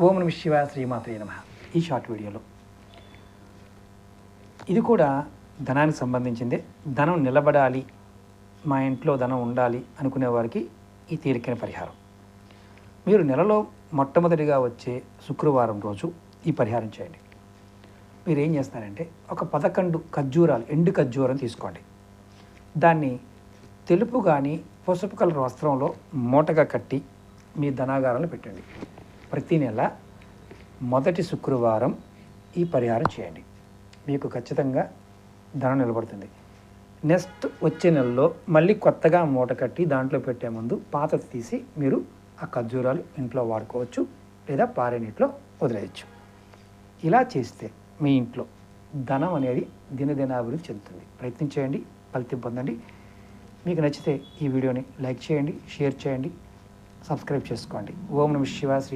ఓం నమః శివాయ శ్రీమాత్రే నమః. ఈ షార్ట్ వీడియోలో ఇది కూడా ధనానికి సంబంధించిందే. ధనం నిలబడాలి, మా ఇంట్లో ధనం ఉండాలి అనుకునే వారికి ఈ తేలికైన పరిహారం. మీరు నెలలో మొట్టమొదటిగా వచ్చే శుక్రవారం రోజు ఈ పరిహారం చేయండి. మీరు ఏం చేస్తారంటే ఒక 11 ఖర్జూరాలు, ఎండు ఖర్జూరం తీసుకోండి. దాన్ని తెలుపు కానీ పసుపు కలర్ వస్త్రంలో మూటగా కట్టి మీ ధనాగారంలో పెట్టండి. ప్రతి నెల మొదటి శుక్రవారం ఈ పరిహారం చేయండి. మీకు ఖచ్చితంగా ధనం నిలబడుతుంది. నెక్స్ట్ వచ్చే నెలలో మళ్ళీ కొత్తగా మూట కట్టి దాంట్లో పెట్టే ముందు పాతది తీసి మీరు ఆ ఖర్జూరాలు ఇంట్లో వాడుకోవచ్చు, లేదా పారే నీటిలో వదిలేయచ్చు. ఇలా చేస్తే మీ ఇంట్లో ధనం అనేది దినదినాభివృద్ధి చెందుతుంది. ప్రయత్నించేయండి, ఫలితం పొందండి. మీకు నచ్చితే ఈ వీడియోని లైక్ చేయండి, షేర్ చేయండి, సబ్స్క్రైబ్ చేసుకోండి. ఓం నమః శివాయ శ్రీ